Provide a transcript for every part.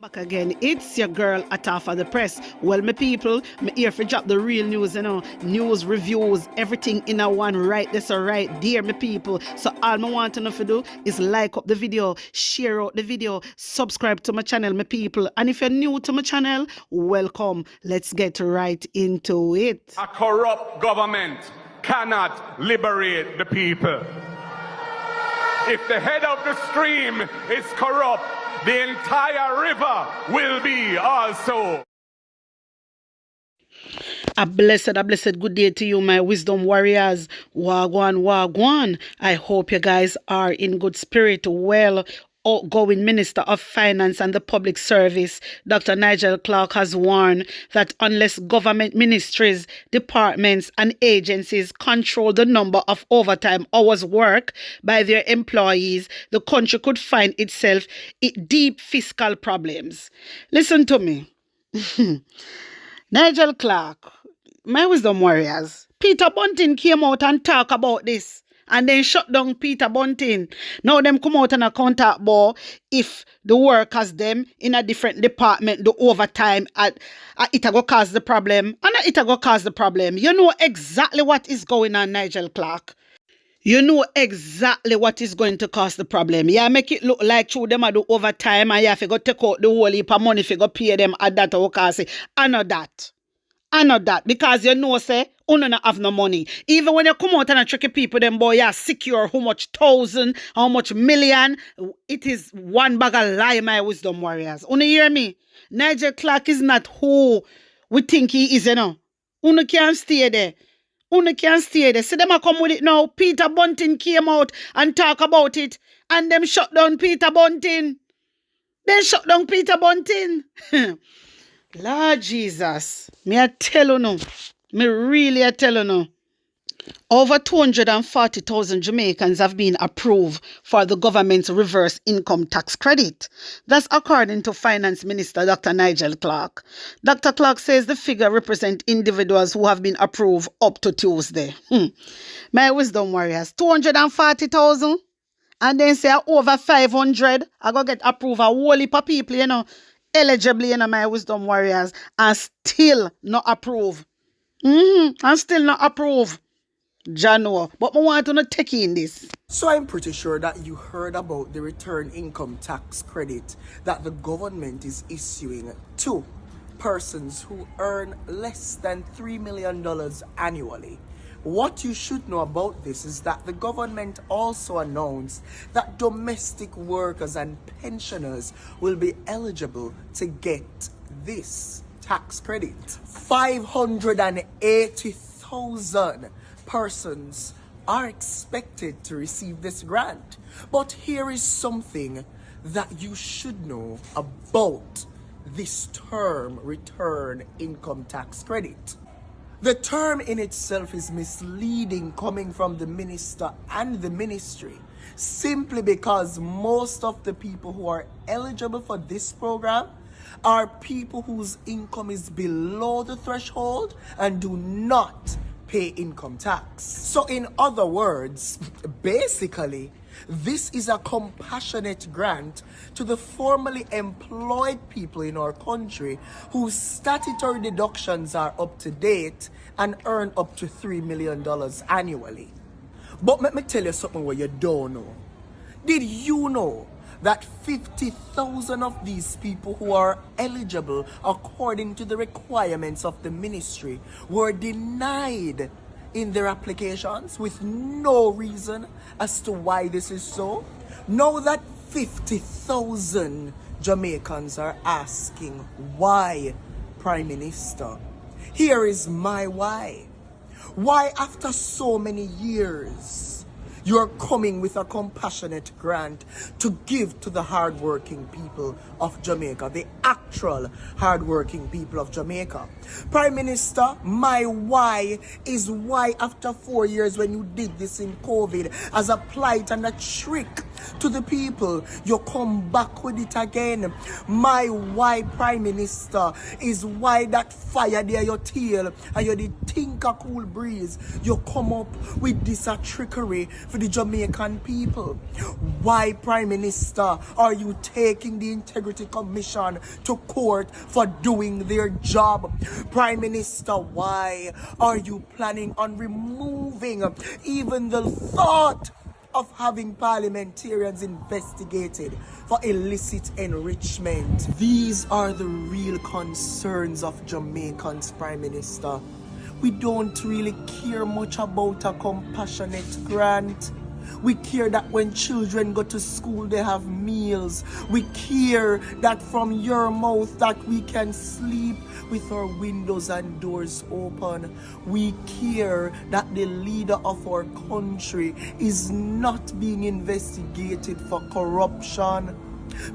Back again, it's your girl Atafa the Press. Well, my people, me here for drop the real news, news, reviews, everything in a one right this or right there, my people. So all me want to know to do is like up the video, share out the video, subscribe to my channel, my people. And if you're new to my channel, welcome. Let's get right into it. A corrupt government cannot liberate the people. If the head of the stream is corrupt, the entire river will be also. A blessed good day to you, my wisdom warriors. Wagwan, wagwan. I hope you guys are in good spirit. Well, outgoing Minister of Finance and the Public Service, Dr. Nigel Clark, has warned that unless government ministries, departments, and agencies control the number of overtime hours worked by their employees, the country could find itself in deep fiscal problems. Listen to me. Nigel Clark, my wisdom warriors, Peter Bunting came out and talk about this and then shut down Peter Bunting. Now them come out and account about if the workers them in a different department do overtime it go cause the problem and it go cause the problem. You know exactly what is going on, Nigel Clark. You know exactly what is going to cause the problem. Yeah, make it look like through them I do overtime and you have to go take out the whole heap of money if you go pay them at that or cause it. I know that. Because you know, say, you don't have no money. Even when you come out and tricky people, them boy, you secure how much thousand, how much million. It is one bag of lie, my wisdom warriors. You hear me? Nigel Clark is not who we think he is, you know. You can't stay there. You can't stay there. See them a come with it now. Peter Bunting came out and talk about it. And them shut down Peter Bunting. Then shut down Peter Bunting. Lord Jesus. Me I tell you no. Me really I tell you no. Over 240,000 Jamaicans have been approved for the government's reverse income tax credit. That's according to Finance Minister Dr. Nigel Clark. Dr. Clark says the figure represents individuals who have been approved up to Tuesday. My wisdom warriors, 240,000 and then say over 500 I go get approved a whole heap of people, you know, eligibly, you know, my wisdom warriors, and still not approve. And still not approve. Jano, but I want to not take in this. So I'm pretty sure that you heard about the return income tax credit that the government is issuing to persons who earn less than $3 million annually. What you should know about this is that the government also announced that domestic workers and pensioners will be eligible to get this tax credit. 580,000 persons are expected to receive this grant. But here is something that you should know about this term, return income tax credit. The term in itself is misleading coming from the minister and the ministry, simply because most of the people who are eligible for this program are people whose income is below the threshold and do not pay income tax. So in other words, basically, this is a compassionate grant to the formerly employed people in our country whose statutory deductions are up to date and earn up to $3 million annually. But let me tell you something what you don't know. Did you know that 50,000 of these people who are eligible according to the requirements of the ministry were denied in their applications with no reason as to why this is so? Now that 50,000 Jamaicans are asking why, Prime Minister, here is my why. Why after so many years you're coming with a compassionate grant to give to the hardworking people of Jamaica, the actual hardworking people of Jamaica? Prime Minister, my why is why after 4 years when you did this in COVID as a plight and a trick To the people, you come back with it again. My why Prime Minister is why that fire there your tail and you did think a cool breeze. You come up with this a trickery for the Jamaican people. Why Prime Minister are you taking the Integrity Commission to court for doing their job? Prime Minister, why are you planning on removing even the thought of having parliamentarians investigated for illicit enrichment? These are the real concerns of Jamaicans, Prime Minister. We don't really care much about a compassionate grant. We care that when children go to school, they have meals. We care that from your mouth that we can sleep with our windows and doors open. We care that the leader of our country is not being investigated for corruption.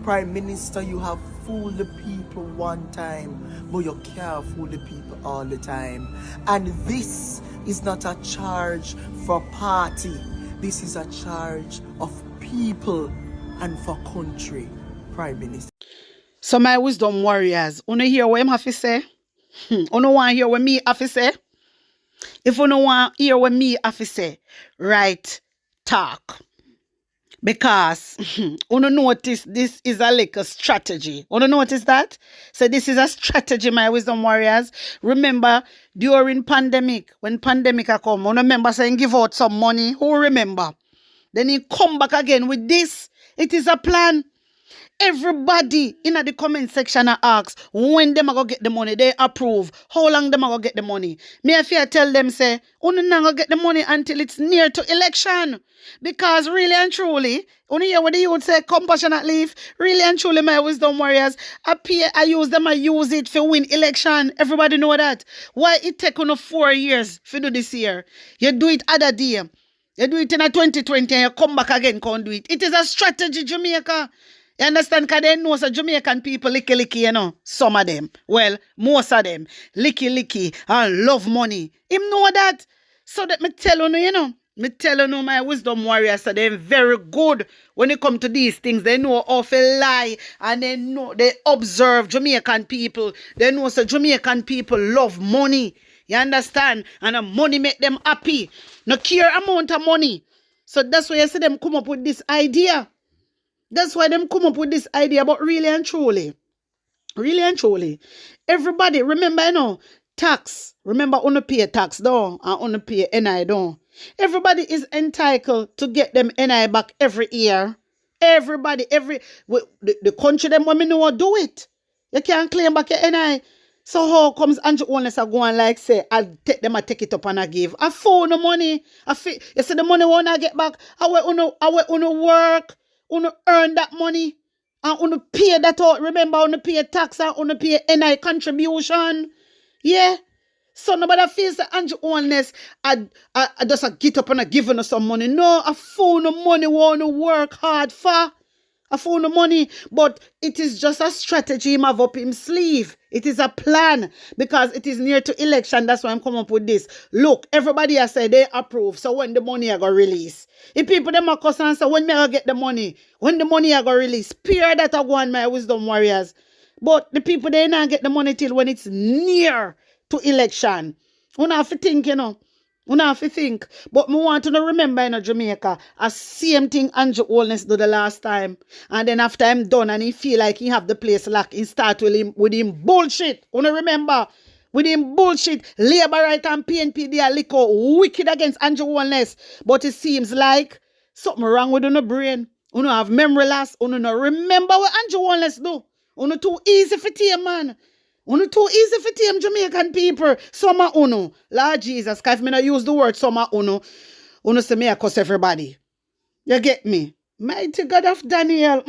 Prime Minister, you have fooled the people one time, but you can't fool the people all the time. And this is not a charge for party. This is a charge of people and for country, Prime Minister. So my wisdom warriors, wanna hear what I have to say? Wanna want to hear what me have to say? If you don't want to hear what me have to say, right, talk. Because wanna notice this is a little strategy. Wanna notice that? So this is a strategy, my wisdom warriors. Remember, during pandemic, when pandemic come, wanna remember saying give out some money. Who remember? Then he come back again with this. It is a plan. Everybody in the comment section ask when them go get the money. They approve. How long them go get the money? Me if I tell them say, you not go get the money until it's near to election. Because really and truly, only hear what the youth say, compassionate leave. Really and truly, my wisdom warriors, I use it for win election. Everybody know that. Why it take on 4 years for do this year? You do it other day. You do it in a 2020 and you come back again, can't do it. It is a strategy, Jamaica. You understand? Because they know so Jamaican people licky, you know. Some of them. Well, most of them. Licky, and love money. Him know that. So that me tell you, you know. Me tell you, my wisdom warriors, so they're very good when it come to these things. They know how to lie. And they observe Jamaican people. They know so Jamaican people love money. You understand? And the money make them happy. No care amount of money. So that's why you see them come up with this idea. That's why them come up with this idea. But really and truly, everybody, remember, you know, tax. Remember, on pay tax down and on pay NI down. Everybody is entitled to get them NI back every year. Everybody, the country them women know what do it. You can't claim back your NI. So how comes Andrew Holness are going like say, I take it up and I give. I found the money. You see the money when I get back. I will work. Uno earn that money and uno pay that out. Remember, uno pay tax and uno pay NI contribution. Yeah. So nobody feels that Andrew Holness I just get up and I give us some money. No, I found the money wanna work hard for. I found the money, but it is just a strategy him have up him sleeve. It is a plan because it is near to election. That's why I'm coming up with this. Look, everybody has said they approve. So when the money I go release, if people them are cuss and say when me I get the money, when the money I go release, spare that I go on my wisdom warriors. But the people they not get the money till when it's near to election. You have to think, you know. You have to think. But me want to remember in Jamaica, a same thing Andrew Holness do the last time. And then after I'm done and he feel like he have the place locked, he start with him bullshit. You remember? With him bullshit. Labour Right and PNP, they are liquor wicked against Andrew Holness. But it seems like something wrong with your brain. You have memory loss. You don't remember what Andrew Holness do. You too easy for team, man. Uno too easy for team Jamaican people. Some are uno. Lord Jesus, if me not use the word some are uno say me a cuss everybody. You get me? Mighty God of Daniel.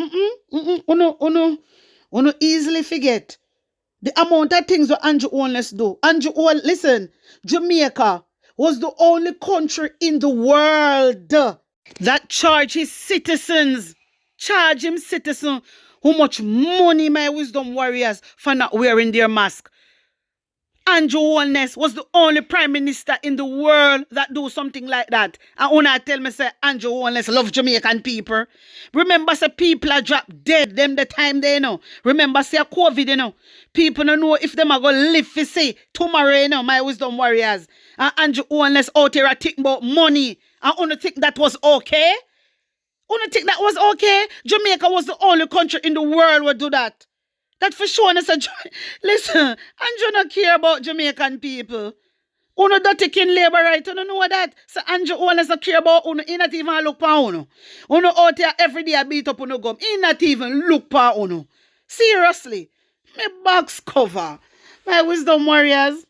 Uno easily forget the amount of things that Andrew Holness do. Listen, Jamaica was the only country in the world that charged his citizens. Charge him citizen how much money, my wisdom warriors, for not wearing their mask. Andrew Holness was the only prime minister in the world that do something like that. And when I tell me, say, Andrew Holness love Jamaican people. Remember, say, people are dropped dead them the time they know. Remember, say, COVID, you know. People don't know if them are going to live for say tomorrow, you know, my wisdom warriors. And Andrew Holness out here thinking about money. And you think that was okay? You think that was okay? Jamaica was the only country in the world would do that. That for sure. Listen, Andrew don't care about Jamaican people. Uno don't take in labor right. You don't know that. So Andrew Holness don't care about uno. He not even look pa uno. Uno out here every day beat up uno gum. He not even look pa uno. Seriously. My box cover. My wisdom warriors.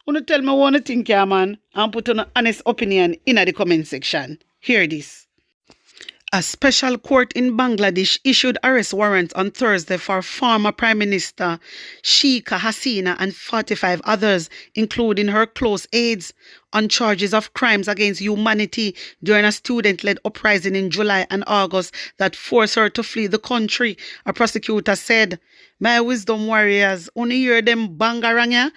Uno tell me what you think, yeah, man. And put an honest opinion in the comment section. Hear this. A special court in Bangladesh issued arrest warrants on Thursday for former Prime Minister Sheikh Hasina and 45 others, including her close aides, on charges of crimes against humanity during a student-led uprising in July and August that forced her to flee the country, a prosecutor said. My wisdom warriors, only hear them bangaranga.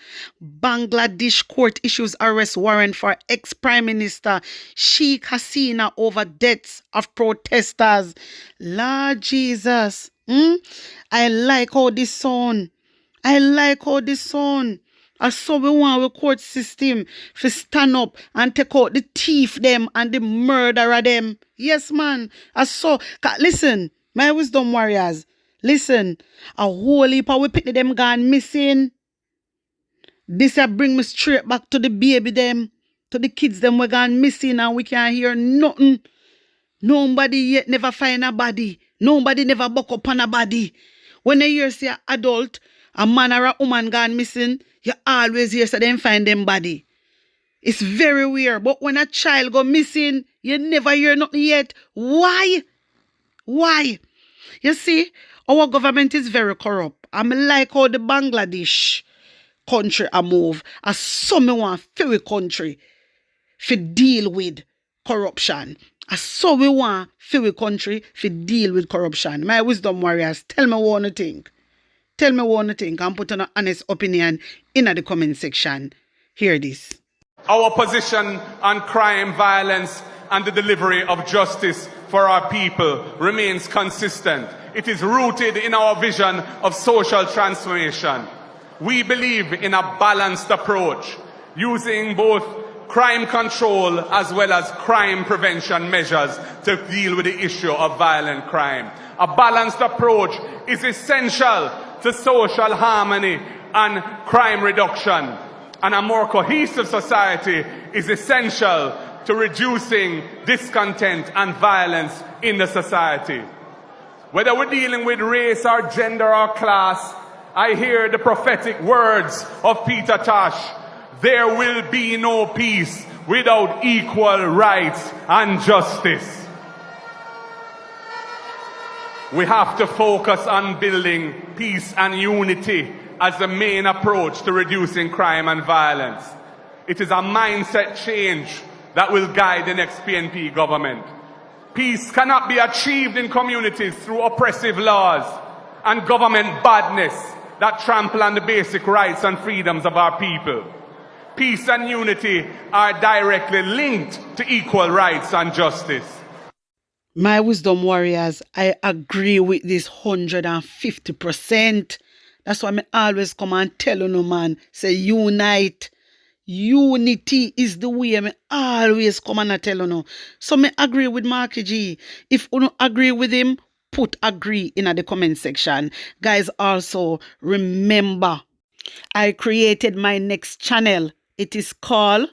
Bangladesh court issues arrest warrant for ex-Prime Minister Sheikh Hasina over deaths of protesters. Lord Jesus. I like how this sound. I saw we want our court system to stand up and take out the thief them and the murderer them. Yes, man. I saw. Listen, my wisdom warriors. Listen, a whole heap of we pick them gone missing. This bring me straight back to the baby them, to the kids them we gone missing and we can't hear nothing. Nobody yet never find a body. Nobody never buck up on a body. When you hear say adult, a man or a woman gone missing, you always hear say them find them body. It's very weird. But when a child go missing, you never hear nothing yet. Why? You see, our government is very corrupt. I'm like how the Bangladesh country a move. As some want for country to deal with corruption. As so we want for country to deal with corruption. My wisdom warriors, tell me what you think. Tell me what you think and put an honest opinion in the comment section. Hear this. Our position on crime, violence, and the delivery of justice for our people remains consistent. It is rooted in our vision of social transformation. We believe in a balanced approach, using both crime control as well as crime prevention measures to deal with the issue of violent crime. A balanced approach is essential to social harmony and crime reduction. And a more cohesive society is essential to reducing discontent and violence in the society. Whether we're dealing with race or gender or class, I hear the prophetic words of Peter Tosh. There will be no peace without equal rights and justice. We have to focus on building peace and unity as the main approach to reducing crime and violence. It is a mindset change that will guide the next PNP government. Peace cannot be achieved in communities through oppressive laws and government badness that trample on the basic rights and freedoms of our people. Peace and unity are directly linked to equal rights and justice. My wisdom warriors, I agree with this 150%. That's why I always come and tell you, man, say unite. Unity is the way I always come and tell you. So I agree with Marky G. If you don't agree with him, put agree in the comment section. Guys, also remember, I created my next channel. It is called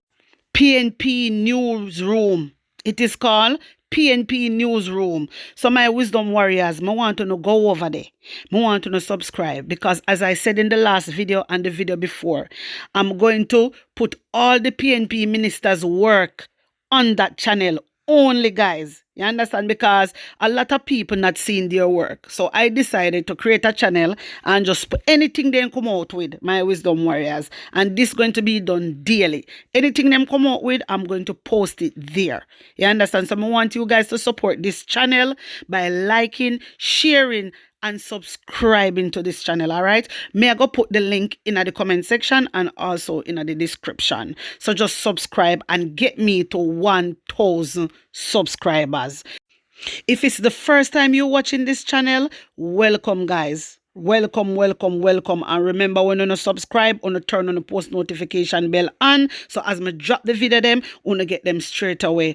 PNP Newsroom. It is called PNP Newsroom. So my wisdom warriors, I want to go over there. I want to subscribe because as I said in the last video and the video before, I'm going to put all the PNP ministers' work on that channel only, guys. You understand? Because a lot of people not seeing their work. So I decided to create a channel and just put anything they come out with, my wisdom warriors. And this is going to be done daily. Anything them come out with, I'm going to post it there. You understand? So I want you guys to support this channel by liking, sharing, and subscribing to this channel, all right? May I go put the link in the comment section and also in the description. So just subscribe and get me to 1,000 subscribers. If it's the first time you're watching this channel, welcome, guys. Welcome, welcome, welcome. And remember, when you subscribe, you turn on the post notification bell on. So as I drop the video them, you get them straight away.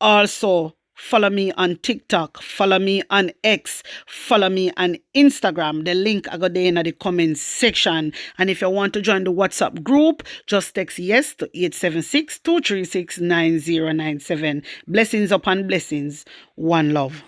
Also, follow me on TikTok, follow me on X, follow me on Instagram. The link I got there in the comment section. And if you want to join the WhatsApp group, just text yes to 876-236-9097. Blessings upon blessings. One love.